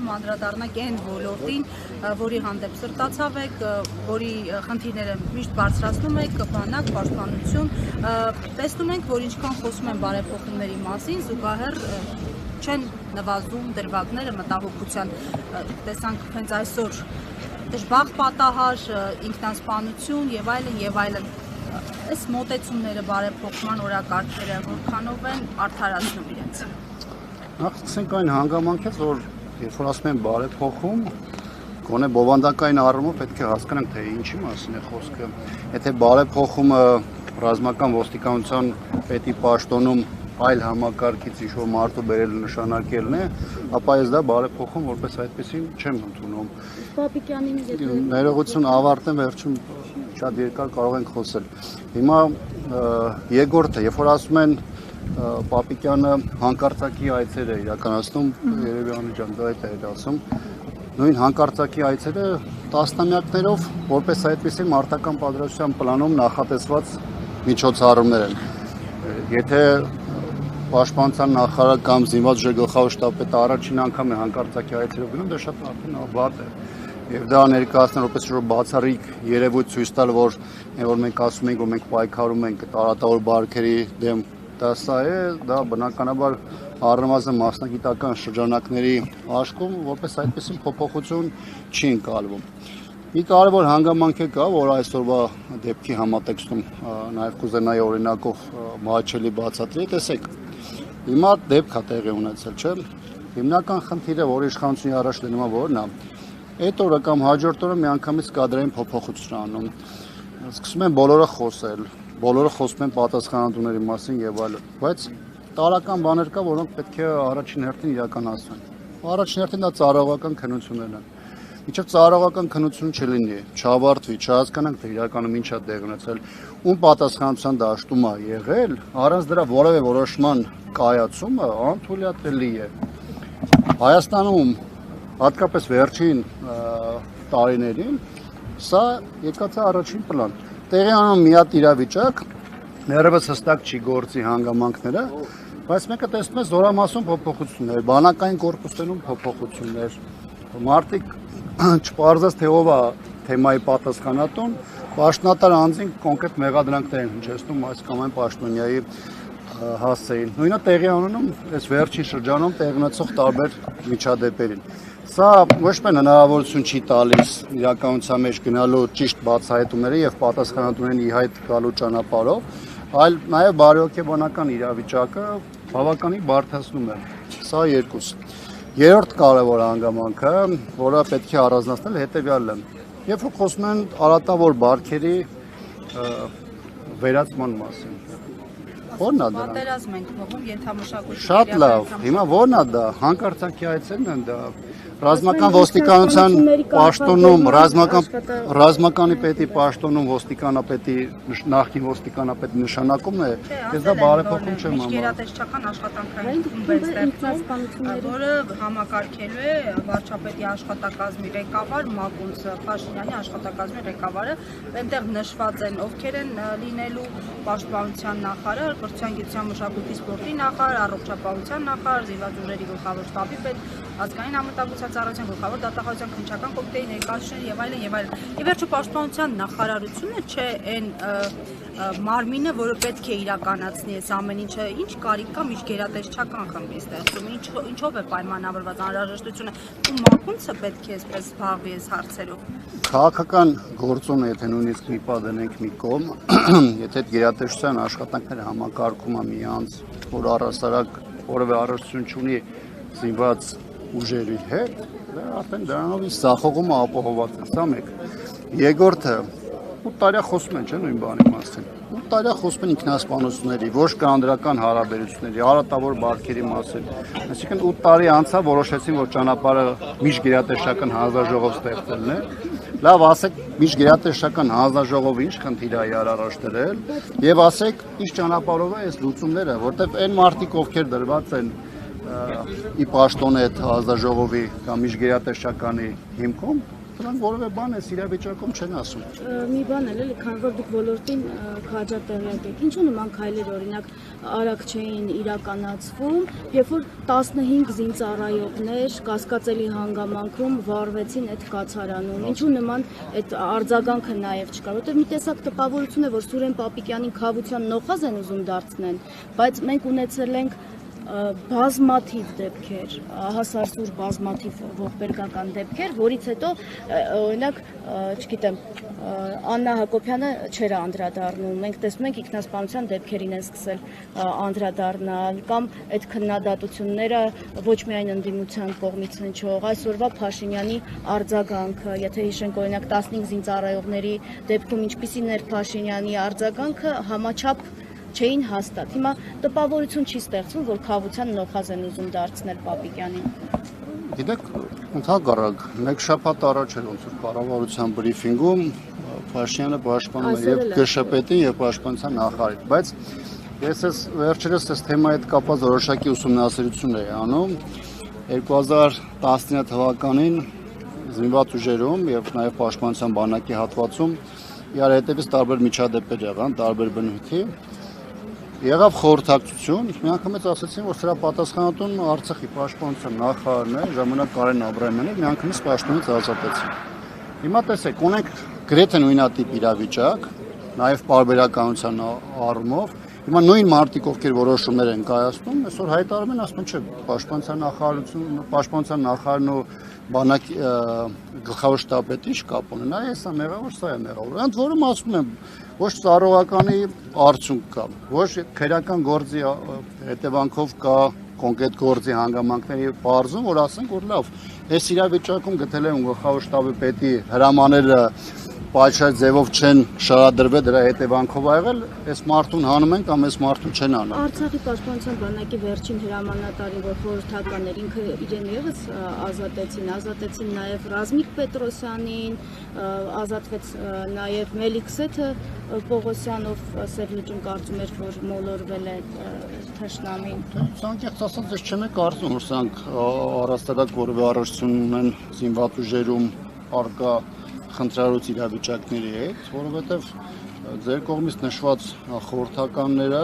ուզում անդրադառնանք այն ոլորտին, որի հանդեպ սրտացավ եք, որի խնդիրները միշտ բարձրացնում եք, բանակ, պաշտպանություն, տեսնում ենք, որ ինչքան խոսում են բարեփոխումների մասին, զուգահեռ չեն նվազում դրվագները մտահոգության, տեսանք հենց այսօր դժբախտ պատահար, ինքնասպանություն եւ այլն, այս մոտեցումները բարեփոխման օրակարգերը որքանով են արդարացնում իրենց։ Նախ սկսենք այն հանգամանքից, որ երբ որ ասում են բարեփոխում, գոնե բովանդակային առումով պետք է հասկանանք, թե ինչի մասին է խոսքը։ Եթե բարեփոխումը ռազմական ոստիկանության պետի պաշտոնում այլ համակարգից ինչ-որ մարդու բերել նշանակելն է, ապա ես դա բարեփոխում որպես այդպեսին չեմ ընդունում։ Ներողություն ավարտեմ, վերջում շատ երկար կարող ենք խոսել։ Հիմա երկրորդը, երբ որ ասում են Պապիկյանը հանկարծակի այցեր է իրականացնում, երևի Անի ջան, դա է ասում, նույն հանկարծակի այցերը տասնամյակներով որպես այդպեսի մարտական պատրաստության պլանում նախատեսված միջոցառումներ են։ Եթե Պաշտպանության նախարար կամ զինված ուժերի գլխավոր շտաբը առաջին անգամ է հանկարծակի այցերով գնում, դա շատ արդեն վատ է։ Եվ դա ներկայացնել որպես որ բացառիկ երևույթ ցույց տալ, որ մենք ասում ենք, որ մենք պայքարում ենք տարատավոր բարքերի դեմ, դա սա է, դա բնականաբար առնվազն մասնագիտական շրջանակների աշխում որպես այդպեսին փոփոխություն չի ընկալվում։ Մի կարևոր հանգամանք է կա, որ այսօրվա դեպքի համատեքստում նաև կուզենայի օրինակով մահաչելի բացատրի, տեսեք, հիմա դեպք է տեղի ունեցել, չէ՞։ Հիմնական խնդիրը, որ իշխանությունի առաջ դնում է, որն է, այդ օրը կամ հաջորդ օրը միանգամից կադրային փոփոխություն անում։ Սկսում են բոլորը խոսել, բոլորը խոսում են պատասխանատուների մասին եւ այլն, բայց տարական բաներ կա, որոնք պետք է առաջին հերթին իրականացվեն։ Առաջին հերթին դա ծառայողական քննություններն են։ Մինչև ծառայողական քննություն չլինի, չավարտվի, չհասկանանք, թե իրականում ինչ է տեղի ունեցել, ում պատասխանատվության դաշտում է եղել, առանց դրա որևէ որոշման կայացումը անթույլատրելի է։ Հայաստանում հատկապես վերջին տարիներին սա եկած է առաջին պլան։ Տեղի անում մի հատ իրավիճակ, ներևս հստակ չի գործի հանգամանքները, բայց մեկը տեսնում է զորամասում փոփոխություններ, բանակային կորպուսներում փոփոխություններ, մարդիկ չպարզած թե ով է թեմայի պատասխանատուն, պաշտոնատար անձին կոնկրետ մեղադրանքներ են հնչեցնում այս կամ այն պաշտոնյայի հասցեին։ Նույնը տեղի ունենում այս վերջին շրջանում տեղի ունեցող տարբեր միջադեպերին։ Սա ոչ միայն հնարավորություն չի տալիս իրականության մեջ գնալու ճիշտ բացահայտումների եւ պատասխանատուներին ի հայտ գալու ճանապարհով, այլ նաեւ բարոյական իրավիճակը բավականին բարդացնում է։ Սա երկուսը։ Երրորդ կարևոր հանգամանքը, որը պետք է առանձնացնել, հետևյալն է։ Երբ որ խոսում են արատավոր բարքերի վերացման մասին, ո՞րն է դա։ Պատերազմ ենք փոխում ենթամշակույթի։ Շատ լավ, հիմա ո՞րն է դա, հանկարծակի այցերն են դա։ Ռազմական ոստիկանության պաշտոնում, ռազմականի պետի պաշտոնում ոստիկանապետի նախկին ոստիկանապետի նշանակումն է, ես դա բարեփոխում չեմ համարում։ Գերատեսչական աշխատանքային խումբ է ստեղծում, որը համակարգելու է վարչապետի աշխատակազմի ղեկավար Մակունց Փաշինյանի աշխատակազմի ղեկավարը, այնտեղ նշված են ովքեր են լինելու պաշտպանության նախարար, կրթության, գիտության, մշակույթի, սպորտի նախարար, առողջապահության նախարար, զինված ուժերի գլխավոր շտաբի պետ, ազգային անվտանգության ծառայության գլխավոր դատախազության քննչական կոմիտեի ներկայացուցիչներ եւ այլն եւ այլն։ Ի վերջո պաշտպանության նախարարությունը չէ այն մարմինը, որը պետք է իրականացնի այս ամեն ինչը, ինչ կարիք կա միջգերատեսչական խմբի ստեղծում, ինչով է պայմանավորված անհրաժեշտությունը, ու մակունցը պետք է այսպես զբաղվի այս հարցերով։ Քաղաքական գործոնը, եթե նույնիսկ մի պա դնենք մի կողմ, եթե այդ գերատեսչության աշխատանքները համակարգում է մի անձ, որ առհասարակ որևէ առողջություն չունի զինված ուժերի հետ, արդեն դրանով իսկ զախողումը ապահովված է, սա մեկ։ Երկրորդը 8 տարի խոսում են, չէ՞, նույն բանի մասին։ 8 տարի խոսում են ինքնասպանությունների, ոչ կանոնադրական հարաբերությունների, արատավոր բարքերի մասին։ Այսինքն 8 տարի անցավ, որոշեցին, որ ճանապարհը միջգերատեսչական հանձնաժողով ստեղծելն է։ Լավ, ասեք, միջգերատեսչական հանձնաժողովը ինչ խնդիր է իրար առաջ դրել, եւ ասեք, ինչ ճանապարհով է այս լուծումները, որտեղ այն մարդիկ, ովքեր դրված են ի պաշտոն այդ հանձնաժողովի կամ միջգերատեսչականի հիմքում, դրանք որևէ բան է իրավիճակում չեն ասում։ Մի բան էլ էլի, քանի որ դուք ոլորտին քաջատեղյակ եք, ինչու նման քայլեր օրինակ արագ չէին իրականացվում, երբ որ 15 զինծառայողներ կասկածելի հանգամանքում վարվեցին այդ կացարանում, ինչու նման այդ արձագանքը նաև չկար, որտեղ մի տեսակ տպավորություն է, որ Սուրեն Պապիկյանին քավության նոխազ են ուզում դարձնել, բայց մենք ունեցել ենք բազմաթիվ դեպքեր, հասարսուր բազմաթիվ ողբերգական դեպքեր, որից հետո օրինակ, չգիտեմ, Աննա Հակոբյանը չէր անդրադառնում, մենք տեսնում ենք ինքնասպանության դեպքերին են սկսել անդրադառնալ, կամ այդ քննադատությունները ոչ միայն ընդդիմության կողմից հնչող, այսօրվա Փաշինյանի արձագանքը, եթե հիշենք օրինակ 15 զինծառայողների դեպքում ինչպիսին էր Փաշինյանի արձագանքը, համաչափ չէին հաստատ։ Հիմա տպավորություն չի ստեղծվում, որ քավության նոխազ են ուզում դարձնել Պապիկյանին։ Գիտեք, ընդհանրակ, մեկ շաբաթ առաջ էր ոնց որ կառավարության բրիֆինգում Փաշինյանը պաշտպանում էր եւ ԳՇՊՏ-ին եւ պաշտպանության նախարարին, բայց ես վերջերս այս թեմայի հետ կապված որոշակի ուսումնասիրություն էի անում 2019 թվականին զինված ուժերում եւ նաեւ պաշտպանության բանակի հատվածում իրար հետևից տարբեր միջադեպեր եղան, տարբեր բնույթի Եղավ խորհրդակցություն, միանգամից ասացին, որ սրա պատասխանատուն Արցախի պաշտպանության նախարարն է, ժամանակ Կարեն Աբրահամյանը, միանգամից պաշտոնից ազատեցին։ Հիմա տեսեք, ունենք գրեթե նույնատիպ իրավիճակ, նաև պարբերականության առումով։ Հիմա նույն մարդիկ, ովքեր որոշումներ են կայացնում, այսօր հայտարարում են, ասում են, չէ, պաշտպանության նախարարն ու բանակի գլխավոր շտաբի ինչ կապ ունեն, սա մեղավոր, սա է մեղավոր։ Ընդ որում ասում եմ, ոչ ծառայողականի արդյունք կա, ոչ քրեական գործի հետևանքով կա կոնկրետ գործի հանգամանքների բարձում, որ ասենք, որ լավ, այս իրավիճակում գտել են գլխավոր շտաբի պետի հրամանները պատշաճ ձևով չեն շարադրվել դրա հետևանքով եղել, այս մարդուն հանում են կամ այս մարդուն չեն հանում։ Արցախի պաշտպանության բանակի վերջին հրամանատարին, որ խորհրդական էր, ինքը իրեն եւս ազատեցին նաև Ռազմիկ Պետրոսյանին, ազատվեց նաև Մելիքսեթը Պողոսյանով, Սերժիջին կարծում էր, որ մոլորվել է թշնամին։ Ցանկից ասած, ես չեմ կարծում, որ սրանք առաստաղակ որևէ առողջություն ունեն զինված ուժերում արկա խնդրարույց իրավիճակների հետ, որովհետև ձեր կողմից նշված խորհրդականները,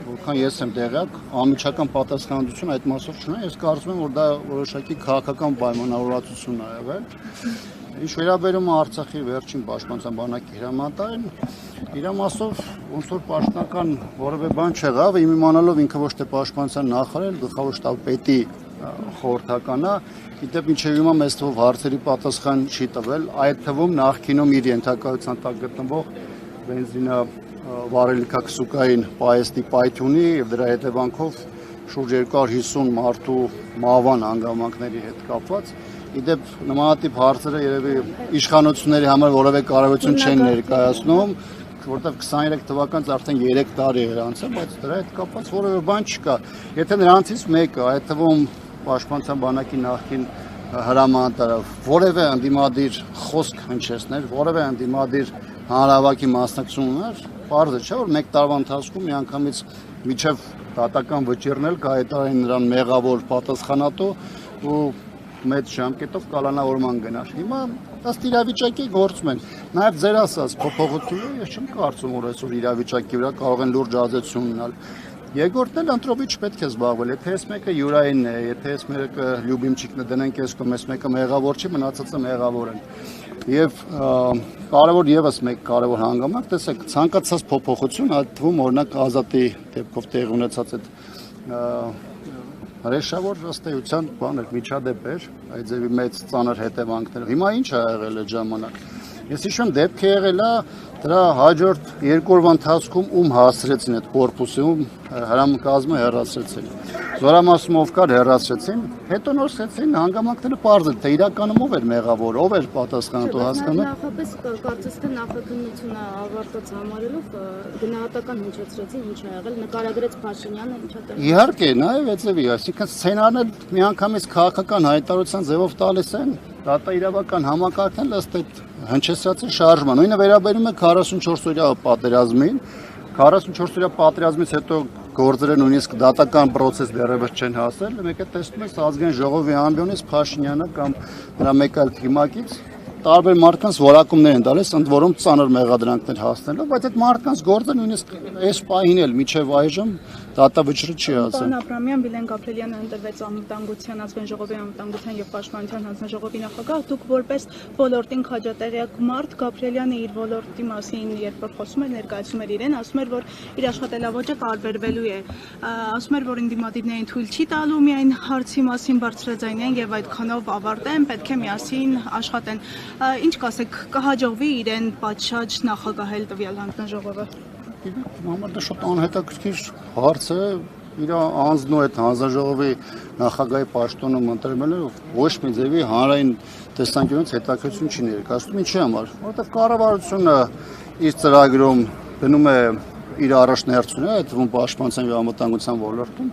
որքան ես եմ տեղյակ, անմիջական պատասխանատվություն այդ մասով չունեն, ես կարծում եմ, որ դա որոշակի քաղաքական պայմանավորվածություն է եղել։ Ինչ վերաբերում է Արցախի վերջին պաշտպանության բանակի հրամանատարին, իր մասով ոնց որ պաշտոնական որևէ բան չեղավ, իմանալով ինքը ոչ թե պաշտպանության նախարար, գլխավոր շտաբի պետի խորհրդականա, Իդեպ ինչեւ հիմա մեծ թվով հարցերի պատասխան չի տվել, այդ թվում նախկինում իր ենթակայության տակ գտնվող բենզինը վարելիքակսուկային պայեստի պայթյունի եւ դրա հետևանքով շուրջ 250 մարդու մահվան հանգամանքների հետ կապված։ Իդեպ նմանատիպ հարցերը երևի իշխանությունների համար որևէ կարևորություն չեն ներկայացնում, որտեղ 23 թվականից արդեն 3 տարի էր անցել, բայց դրա հետ կապված որևէ բան չկա։ Եթե նրանցից մեկը, այդ թվում Պաշտպանության բանակի նախկին հրամանատարը որևէ ընդդիմադիր խոսք հնչեցներ, որևէ ընդդիմադիր հանրահավաքի մասնակցություն ուներ, պարզ է, չէ՞ որ մեկ տարվա ընթացքում միանգամից միջև դատական վճիռն էլ կհայտարարեն նրան մեղավոր պատասխանատու ու մեծ ժամկետով կալանավորման գնար։ Հիմա ըստ իրավիճակի գործում են։ Նաև ձեր ասած փոփոխությունները ես չեմ կարծում, որ այսօր իրավիճակի վրա կարող են լուրջ ազդեցություն ունենալ։ Երկրորդն էլ ընտրովի չպետք է զբաղվել, եթե այս մեկը յուրային է, եթե այս մեկը լյուբիմչիկն է դնենք այս կողմ, այս մեկը մեղավոր չի, մնացածը մեղավոր են։ Եվ կարևոր եւս մեկ կարևոր հանգամանք, տեսեք, ցանկացած փոփոխություն, այդ թվում օրինակ Ազատի դեպքով տեղի ունեցած այդ հրեշավոր ըստ էության բան էր, միջադեպ էր, այդ ձևի մեծ ծանր հետևանքներով։ Հիմա ինչ ա եղել այդ ժամանակ։ Ես հիշում դեպք է եղել է դրա հաջորդ 2 օրվա ընթացքում ում հասցրեցին այդ կորպուսում հրամկազմը հեռացրեցին։ Զորամասում ով կար հեռացրեցին, հետո նորսեցին հանգամանքները պարզ էր, թե իրականում ով էր մեղավոր, ով էր պատասխանատու հասկանում։ Նախապես կարծես թե նախաքննությունը ավարտած համարելով գնահատական հնչեցրեցին ինչ ա եղել, նկարագրեց Փաշինյանը ինչա տեղ։ Իհարկե, նաև էծեւի, այսինքն սցենարն էլ միանգամից քաղաքական հայտարարության ձևով տալիս են, դատաիրավական համակարգն էլ ըստ այդ հնչեցրածի շարժման։ Նույնը վերաբերում է 44-օրյա պատերազմին։ 44-օրյա պատերազմից հետո գործերը նույնիսկ դատական process դեռևս չեն հասել։ Մեկ է տեսնում ես ազգային ժողովի ամբիոնից Փաշինյանը կամ նրա մեկ այլ թիմակից տարբեր մարդկանց որակումներ են տալիս, ընդ որում ծանր մեղադրանքներ հասնելով, բայց այդ մարդկանց գործը նույնիսկ այս պահին էլ միջև այժմ դատավճռը չի ասել։ Պարոն Աբրամյան, Վիլեն Գաբրիելյանը ընտրվեց անվտանգության ազգային ժողովի անվտանգության եւ պաշտպանության հանձնաժողովի նախագահ, դուք որպես ոլորտին քաջատեղյակ մարդ, Գաբրիելյանը իր ոլորտի մասին երբ որ խոսում էր, ներկայացնում էր իրեն, ասում էր, որ իր աշխատելավոճը տարբերվելու է, ասում էր, որ ինդիմատիվներին թույլ չի տալու միայն հարցի մասին բարձրաձայնեն եւ այդքանով ավարտեն, պետք է միասին աշխատեն։ Ինչ կասեք, կհաջողվի իրեն պատշաճ նախագահել տվյալ հանձնաժողովը։ Համար դա շատ անհետաքրքիր հարց է, իր անձնու այդ հանձնաժողովի նախագահի պաշտոնում ընտրվելը ոչ մի ձևի հանրային տեսանկյունից հետաքրքրություն չի ներկայացնում, ինչի համար, որովհետև կառավարությունը իր ծրագրում դնում է իր առաջնահերթությունը, այդ թվում պաշտպանության եւ անվտանգության ոլորտում,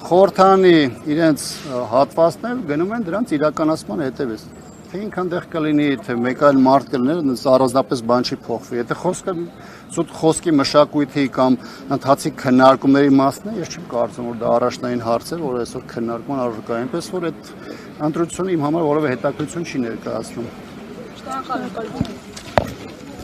խորհրդանի իրենց հատվածներ գնում են դրանց իրականացման հետևից։ Թե ինքան դեղ կլինի, թե մեկ այլ մարդ կլիներ, առանձնապես բան չի փոխվի։ Եթե խոսքը զուտ խոսքի մշակույթի կամ ընթացիկ քննարկումների մասն է, ես չեմ կարծում, որ դա առաջնային հարց է, որ այսօր քննարկման առարկա է, այնպես որ այդ ընտրությունը իմ համար որևէ հետաքրքրություն չի ներկայացնում։ Շնորհակալ եմ։